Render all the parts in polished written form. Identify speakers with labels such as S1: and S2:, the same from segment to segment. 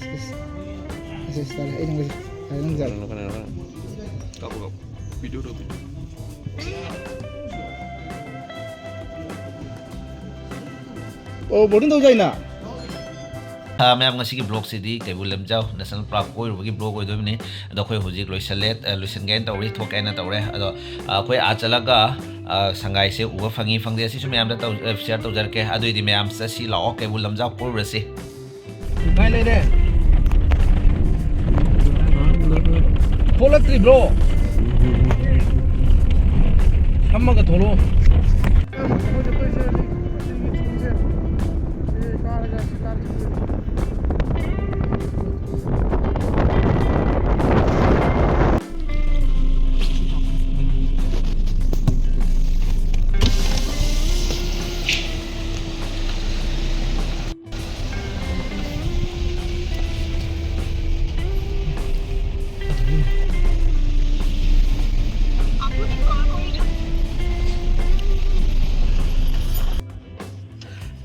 S1: yes. Tara, ay nang jar.
S2: Ano ka na naman? Kapo. Video daw.
S1: Oh, boarding daw dyan na.
S3: ꯃꯌꯥꯝ ꯉꯁꯤꯒꯤ ꯕ꯭ꯂꯣꯛꯁꯤꯗꯤ Keibul Lamjao national park ꯀꯣꯏꯔꯨꯕꯒꯤ block ꯑꯣꯏꯗꯣꯏꯕꯅꯤ ꯑꯗꯣ ꯑꯩꯈꯣꯏ ꯍꯧꯖꯤꯛ ꯂꯣꯏꯁꯤꯟꯒꯦꯅ ꯇꯧꯔꯤ ꯊꯣꯛꯀꯦꯅ ꯇꯧꯔꯦ ꯑꯗꯣ ꯑꯩꯈꯣꯏ ꯆꯠꯂꯒ ꯁꯉꯥꯏꯁꯦ ꯎꯕ ꯐꯪꯉꯤ ꯐꯪꯗꯦ ꯑꯁꯤꯁꯨ ꯃꯌꯥꯝꯗ ꯁꯤꯌꯔ ꯇꯧꯖꯔꯛꯀꯦ ꯑꯗꯨꯏꯗꯤ ꯃꯌꯥꯝ ꯆꯠꯁꯤ ꯂꯥꯛꯑꯣ ꯀꯩꯕꯨꯜ ꯂꯝꯖꯥꯎ ꯀꯣꯏꯔꯨꯔꯁꯤ
S1: ꯀꯥꯏ ꯂꯩꯔꯦ ꯊꯣꯛꯂꯛꯇ꯭ꯔꯤꯕ꯭ꯔꯣ ꯊꯝꯃꯒ ꯊꯣꯛꯂꯛꯑꯣ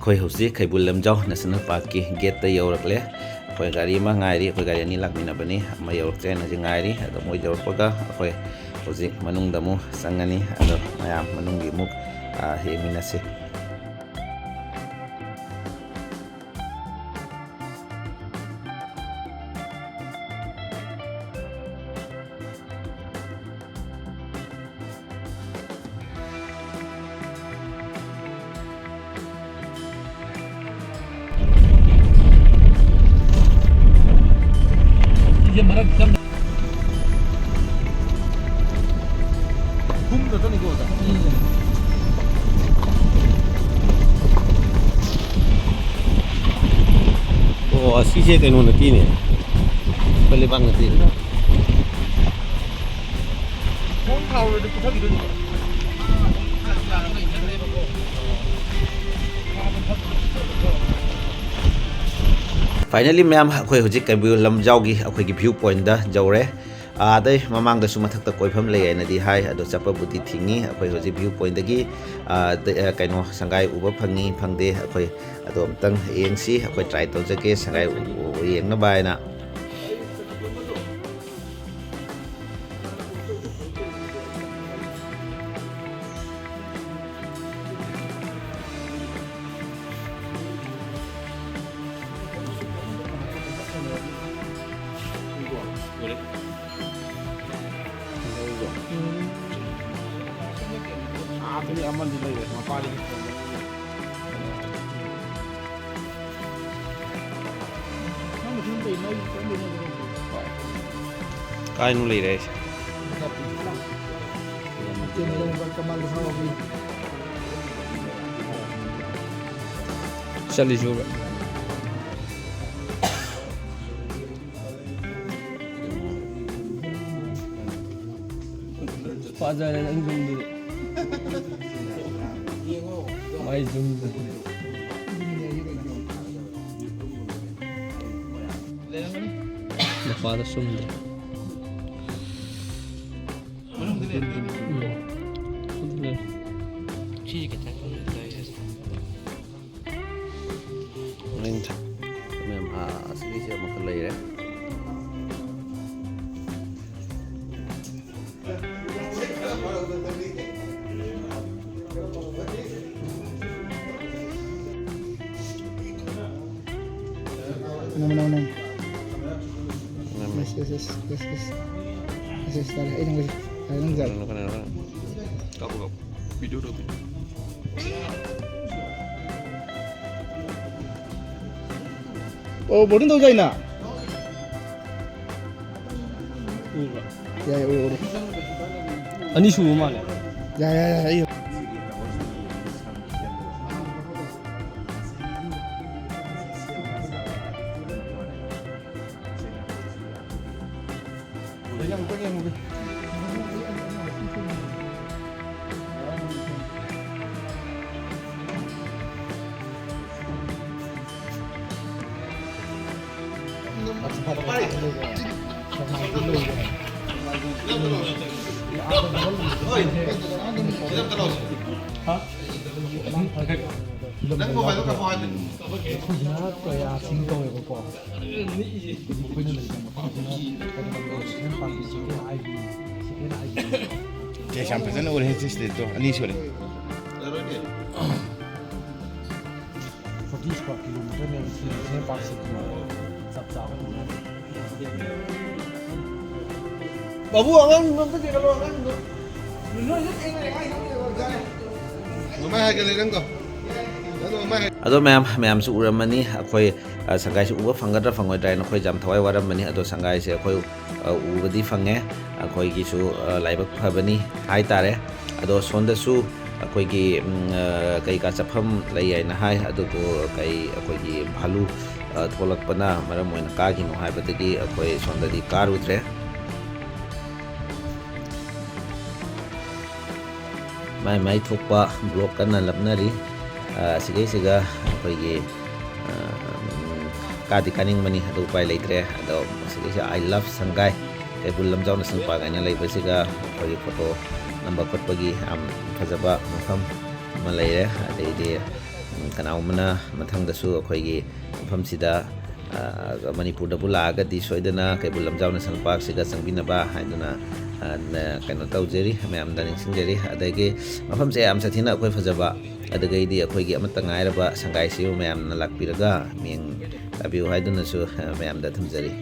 S3: ꯑꯩꯈꯣꯏ ꯍꯧꯖꯤꯛ ꯀꯩꯕꯨꯜ ꯂꯝꯖꯥꯎ ꯅꯦꯁꯅꯦꯜ ꯄꯥꯔꯛꯀꯤ ꯒꯦꯠꯇ ꯌꯧꯔꯛꯂꯦ ꯑꯩꯈꯣꯏ ꯒꯥꯔꯤ ꯑꯃ ꯉꯥꯏꯔꯤ ꯑꯩꯈꯣꯏ ꯒꯥꯔꯤ ꯑꯅꯤ ꯂꯥꯛꯃꯤꯟꯅꯕꯅꯤ ꯑꯃ ꯌꯧꯔꯛꯇ꯭ꯔꯦꯅ ꯍꯧꯖꯤꯛ ꯉꯥꯏꯔꯤ ꯑꯗꯣ ꯃꯣꯏ ꯌꯧꯔꯛꯄꯒ ꯑꯩꯈꯣꯏ ꯍꯧꯖꯤꯛ ꯃꯅꯨꯡꯗ ꯑꯃꯨꯛ ꯆꯪꯉꯅꯤ ꯑꯗꯣ ꯃꯌꯥꯝ ꯃꯅꯨꯡꯒꯤ ꯑꯃꯨꯛ ꯌꯦꯡꯃꯤꯟꯅꯁꯤ
S2: ꯑꯁꯤꯁꯦ ꯀꯩꯅꯣ ꯅꯠꯇꯦꯅꯦ ꯄꯜꯂꯤꯕꯥꯡ ꯅꯠꯇꯦ
S1: ꯐꯣꯟ ꯊꯥꯎꯔꯗꯤ ꯄꯨꯊꯈꯤꯗꯣꯏꯅꯤ
S3: ꯐꯥꯏꯅꯦꯜꯂꯤ ꯃꯌꯥꯝ ꯑꯩꯈꯣꯏ ꯍꯧꯖꯤꯛ ꯀꯩꯕꯨꯜ ꯂꯝꯖꯥꯎꯒꯤ ꯑꯩꯈꯣꯏꯒꯤ ꯚ꯭ꯌꯨ ꯄꯣꯏꯟꯠꯗ ꯌꯧꯔꯦ ꯑꯗꯩ ꯃꯃꯥꯡꯗꯁꯨ ꯃꯊꯛꯇ ꯀꯣꯏꯐꯝ ꯂꯩ ꯍꯥꯏꯅꯗꯤ ꯍꯥꯏ ꯑꯗꯣ ꯆꯠꯄꯕꯨꯗꯤ ꯊꯤꯡꯉꯤ ꯑꯩꯈꯣꯏ ꯍꯧꯖꯤꯛ ꯚ꯭ꯌꯨ ꯄꯣꯏꯟꯠꯗꯒꯤ ꯀꯩꯅꯣ ꯁꯉꯥꯏ ꯎꯕ ꯐꯪꯉꯤ ꯐꯪꯗꯦ ꯑꯩꯈꯣꯏ ꯑꯗꯣ ꯑꯝꯇꯪ ꯌꯦꯡꯁꯤ ꯑꯩꯈꯣꯏ ꯇ꯭ꯔꯥꯏ ꯇꯧꯖꯒꯦ ꯁꯉꯥꯏ ꯌꯦꯡꯅꯕ ꯍꯥꯏꯅ
S1: ꯑꯗꯨꯗꯤ ꯑꯃꯗꯤ ꯂꯩꯔꯦ ꯃꯄꯥꯗꯤ
S2: ꯀꯥꯏꯅꯣ ꯂꯩꯔꯦ ꯑꯩꯁꯦ ꯆꯠꯂꯤꯁꯨ
S1: ꯐꯖꯔꯦ ꯅꯪ ꯖꯨꯝꯗꯨꯗꯤ ꯃꯥꯏ ꯖꯨꯝꯗꯨꯗꯤ ꯃꯄꯥꯗ ꯁꯨꯝꯗ꯭ꯔꯦ
S3: ꯃꯌꯥꯝ ꯑꯁꯤꯒꯤꯁꯦ ꯑꯃꯈꯛ ꯂꯩꯔꯦ
S1: Naman. Yes. Tara, ay nang jar.
S2: Ano ka na naman? Kapo. Video daw.
S1: Oh, boarding daw dyan na. 야.
S2: 아니 수만.
S1: 야. 이거.
S4: ꯅꯪ ꯃꯣꯕꯥꯏꯜꯗꯣ ꯀꯥꯄꯣ ꯍꯥꯏꯕꯅꯤ
S1: ꯑꯩꯈꯣꯏꯁꯤꯅ ꯀꯌꯥꯁꯤꯡ ꯇꯧꯋꯦꯕꯀꯣ ꯑꯩꯈꯣꯏꯅ ꯂꯩꯕ ꯃꯐꯝꯁꯤꯅ ꯁꯦꯀꯦꯟ ꯄꯥꯔꯇꯤ ꯁꯦꯀꯦꯟ ꯑꯥꯏꯕꯤ ꯁꯦꯀꯦꯟ ꯑꯥꯏꯕꯤ
S4: ꯀꯦꯁ ꯌꯥꯝ ꯐꯖꯅ ꯎꯔꯦ ꯁꯤꯁꯇꯦꯠꯇꯣ ꯑꯅꯤ ꯁꯨꯔꯦ
S1: 40 square kilometer ꯁꯦꯀꯦꯟ ꯄꯥꯔꯇꯤ ꯆꯞ ꯆꯥꯕ
S4: babu angan mampu dia kalau angan mamai hai kali rang ko mamai
S3: ꯑꯗꯣ ꯃꯌꯥꯝꯁꯨ ꯎꯔꯝꯃꯅꯤ ꯑꯩꯈꯣꯏ ꯁꯪꯒꯥꯏꯁꯤ ꯎꯕ ꯐꯪꯒꯗ꯭ꯔꯥ ꯐꯪꯉꯣꯏꯗ꯭ꯔꯥ ꯍꯥꯏꯅ ꯑꯩꯈꯣꯏ ꯌꯥꯝ ꯊꯋꯥꯏ ꯋꯥꯔꯝꯕꯅꯤ ꯑꯗꯣ ꯁꯪꯒꯥꯏꯁꯦ ꯑꯩꯈꯣꯏ ꯎꯕꯗꯤ ꯐꯪꯉꯦ ꯑꯩꯈꯣꯏꯒꯤꯁꯨ ꯂꯥꯏꯕꯛ ꯐꯕꯅꯤ ꯍꯥꯏꯇꯥꯔꯦ ꯑꯗꯣ ꯁꯣꯝꯗꯁꯨ ꯑꯩꯈꯣꯏꯒꯤ ꯀꯩꯀꯥ ꯆꯠꯐꯝ ꯂꯩ ꯍꯥꯏꯅ ꯍꯥꯏ ꯑꯗꯨꯕꯨ ꯑꯩꯈꯣꯏꯒꯤ ꯚꯥꯂꯨ ꯊꯣꯛꯂꯛꯄꯅ ꯃꯔꯝ ꯑꯣꯏꯅ ꯀꯥꯈꯤꯅꯣ ꯍꯥꯏꯕꯗꯒꯤ ꯑꯩꯈꯣꯏ ꯁꯣꯝꯗꯗꯤ ꯀꯥꯔꯨꯗ꯭ꯔꯦ ꯃꯥꯏ ꯊꯣꯛꯄ ꯕ꯭ꯂꯣꯛ ꯀꯟꯅ ꯂꯞꯅꯔꯤ ꯑꯁꯤꯒꯩꯁꯤꯒ ꯑꯩꯈꯣꯏꯒꯤ ꯀꯥꯗꯤ ꯀꯥꯅꯤꯡꯕꯅꯤ ꯑꯗꯨ ꯎꯄꯥꯏ ꯂꯩꯇ꯭ꯔꯦ ꯑꯗꯣ ꯑꯁꯤꯒꯩꯁꯤ ꯑꯥꯏ love ꯁꯪꯒꯥꯏ Keibul Lamjao national park ꯍꯥꯏꯅ ꯂꯩꯕꯁꯤꯒ ꯑꯩꯈꯣꯏꯒꯤ ꯐꯣꯇꯣ ꯅꯝꯕ ꯈꯣꯠꯄꯒꯤ ꯌꯥꯝ ꯐꯖꯕ ꯃꯐꯝ ꯑꯃ ꯂꯩꯔꯦ ꯑꯗꯩꯗꯤ ꯀꯅꯥꯒꯨꯝꯕꯅ ꯃꯊꯪꯗꯁꯨ ꯑꯩꯈꯣꯏꯒꯤ ꯃꯐꯝꯁꯤꯗ ꯃꯅꯤꯄꯨꯔꯗꯕꯨ ꯂꯥꯛꯑꯒꯗꯤ ꯁꯣꯏꯗꯅ ꯀꯩꯕꯨꯜ ꯂꯝꯖꯥꯎ ꯅꯦꯁꯅꯦꯜ ꯄꯥꯔꯛꯁꯤꯒ ꯆꯪꯕꯤꯅꯕ ꯍꯥꯏꯗꯨꯅ ꯀꯩꯅꯣ ꯇꯧꯖꯔꯤ ꯃꯌꯥꯝꯗ ꯅꯤꯡꯁꯤꯡꯖꯔꯤ ꯑꯗꯒꯤ ꯃꯐꯝꯁꯦ ꯌꯥꯝ ꯁꯥꯊꯤꯅ ꯑꯩꯈꯣꯏ ꯐꯖꯕ ꯑꯗꯨꯒꯩꯗꯤ ꯑꯩꯈꯣꯏꯒꯤ ꯑꯃꯠꯇ ꯉꯥꯏꯔꯕ ꯁꯪꯒꯥꯏꯁꯤꯕꯨ ꯃꯌꯥꯝꯅ ꯂꯥꯛꯄꯤꯔꯒ ꯃꯤꯡ ꯇꯥꯕꯤꯌꯨ ꯍꯥꯏꯗꯨꯅꯁꯨ ꯃꯌꯥꯝꯗ ꯊꯝꯖꯔꯤ